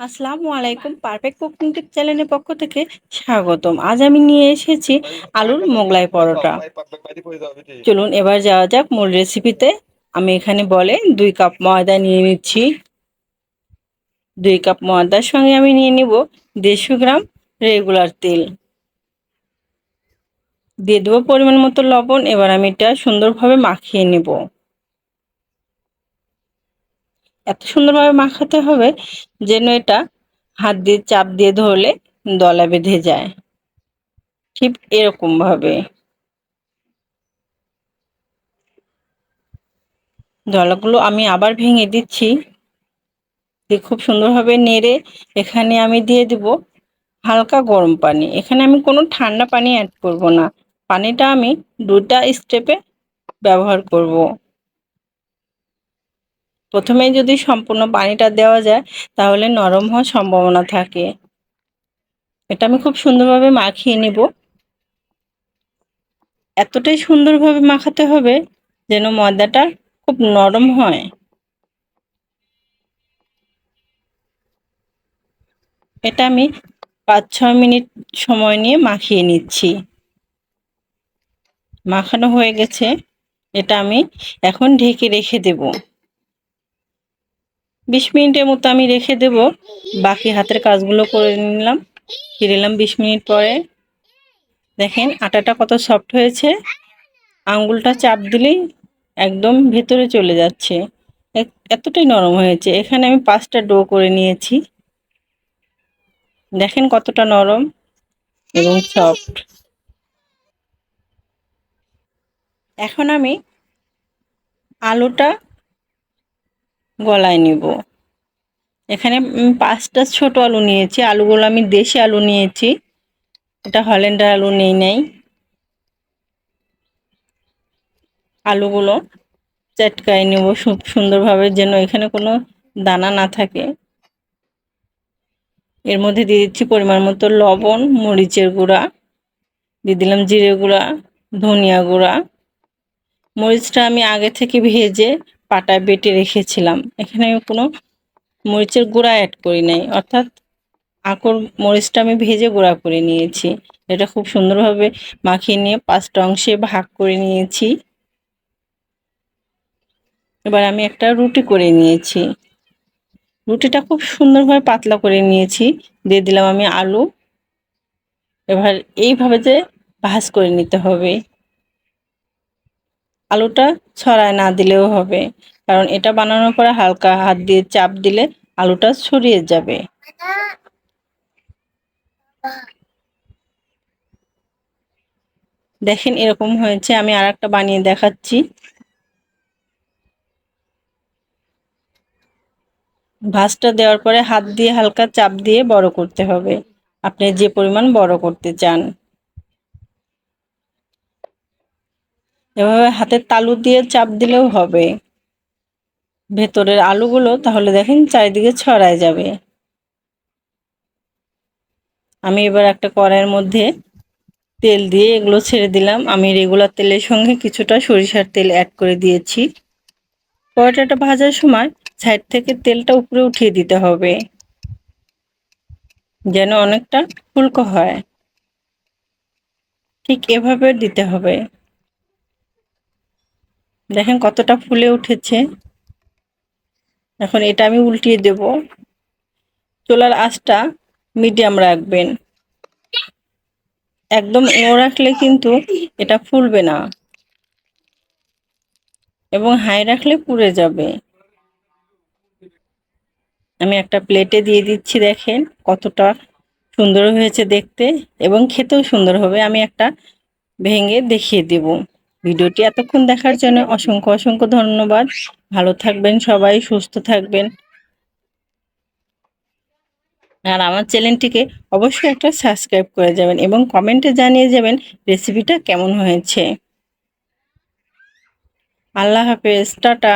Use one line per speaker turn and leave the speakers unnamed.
আসসালামু আলাইকুম, perfect cooking টিপ চ্যানেলের পক্ষ থেকে স্বাগতম। আজ আমি নিয়ে এসেছি আলুর মোগলাই পরোটা। চলুন এবার যাওয়া যাক মূল রেসিপিতে। আমি এখানে 2 কাপ ময়দা নিয়ে নিচ্ছি। 2 কাপ ময়দার সঙ্গে আমি নিয়ে নিব 150 গ্রাম রেগুলার তেল। দিয়ে দেবো পরিমাণ মতো লবণ। এবার আমি এটা সুন্দরভাবে মাখিয়ে নেব। এত সুন্দরভাবে মাখাতে হবে যেন এটা হাত দিয়ে চাপ দিয়ে ধরলে দলা বেঁধে যায়, ঠিক এরকম ভাবে। দলাগুলো আমি আবার ভেঙে দিচ্ছি। দিয়ে খুব সুন্দরভাবে নেড়ে এখানে আমি দিয়ে দিব হালকা গরম পানি। এখানে আমি কোনো ঠান্ডা পানি অ্যাড করব না। পানিটা আমি 2টা স্টেপে ব্যবহার করব। প্রথমে যদি সম্পূর্ণ পানিটা দেওয়া যায় তাহলে নরম হওয়ার সম্ভাবনা থাকে। এটা আমি খুব সুন্দরভাবে মাখিয়ে নেব। এতটাই সুন্দরভাবে মাখাতে হবে যেন ময়দাটা খুব নরম হয়। এটা আমি 5-6 মিনিট সময় নিয়ে মাখিয়ে নিচ্ছি। মাখানো হয়ে গেছে। এটা আমি এখন ঢেকে রেখে দেব। 20 মিনিটের মতো আমি রেখে দেব। বাকি হাতের কাজগুলো করে নিলাম। ফিরে এলাম 20 মিনিট পরে। দেখেন আটাটা কত সফট হয়েছে। আঙ্গুলটা চাপ দিলেই একদম ভেতরে চলে যাচ্ছে। এতটাই নরম হয়েছে। এখানে আমি 5টা ডো করে নিয়েছি। দেখেন কতটা নরম এবং সফট। এখন আমি আলুটা গলায় নিব। এখানে 5টা ছোট আলু নিয়েছি। আলুগুলো আমি দেশি আলু নিয়েছি, এটা হল্যান্ডার আলু নেই নাই। আলুগুলো চটকায় নেব খুব সুন্দরভাবে যেন এখানে কোনো দানা না থাকে। এর মধ্যে দিয়ে দিচ্ছি পরিমাণ মতো লবণ, মরিচের গুঁড়া, দিয়ে দিলাম জিরে গুঁড়া, ধনিয়া গুঁড়া। মরিচটা আমি আগে থেকে ভেজে পাটায় বেটে রেখেছিলাম। এখানে আমি কোনো মরিচের গুঁড়া অ্যাড করি নাই, অর্থাৎ আকর মরিচটা আমি ভেজে গুঁড়া করে নিয়েছি। এটা খুব সুন্দরভাবে মাখিয়ে নিয়ে 5টা অংশে ভাগ করে নিয়েছি। এবার আমি একটা রুটি করে নিয়েছি। রুটিটা খুব সুন্দরভাবে পাতলা করে নিয়েছি। দিয়ে দিলাম আমি আলু। এবার এইভাবে যে ভাঁজ করে নিতে হবে। আলুটা ছড়ায় না দিলেও হবে, কারণ এটা বানানোর পরে হালকা হাত দিয়ে চাপ দিলে আলুটা ছড়িয়ে যাবে। দেখেন এরকম হয়েছে। আমি আরেকটা বানিয়ে দেখাচ্ছি। ভাঁজটা দেওয়ার পরে হাত দিয়ে হালকা চাপ দিয়ে বড় করতে হবে, আপনি যে পরিমাণ বড় করতে চান। এভাবে হাতের তালু দিয়ে চাপ দিলেও হবে ভেতরের আলুগুলো, তাহলে দেখেন চারিদিকে ছড়ায় যাবে। আমি এবার একটা কড়াইয়ের মধ্যে তেল দিয়ে এগুলো ছেড়ে দিলাম। আমি রেগুলার তেলের সঙ্গে কিছুটা সরিষার তেল অ্যাড করে দিয়েছি। পরোটাটা ভাজার সময় সাইড থেকে তেলটা উপরে উঠিয়ে দিতে হবে যেন অনেকটা ফুলকো হয়। ঠিক এভাবে দিতে হবে। দেখেন কতটা ফুলে উঠেছে। এখন এটা আমি উল্টিয়ে দেব। চুলার আঁচটা মিডিয়াম রাখবেন। একদম লো রাখলে কিন্তু এটা ফুলবে না, এবং হাই রাখলে পুড়ে যাবে। আমি একটা প্লেটে দিয়ে দিচ্ছি। দেখেন কতটা সুন্দর হয়েছে দেখতে, এবং খেতেও সুন্দর হবে। আমি একটা ভেঙে দেখিয়ে দেব। ভিডিওটি এতক্ষণ দেখার জন্য অসংখ্য অসংখ্য ধন্যবাদ। ভালো থাকবেন সবাই, সুস্থ থাকবেন। আর আমার চ্যানেলটিকে অবশ্যই একটা সাবস্ক্রাইব করে যাবেন এবং কমেন্টে জানিয়ে যাবেন রেসিপিটা কেমন হয়েছে। আল্লাহ হাফেজ, টাটা।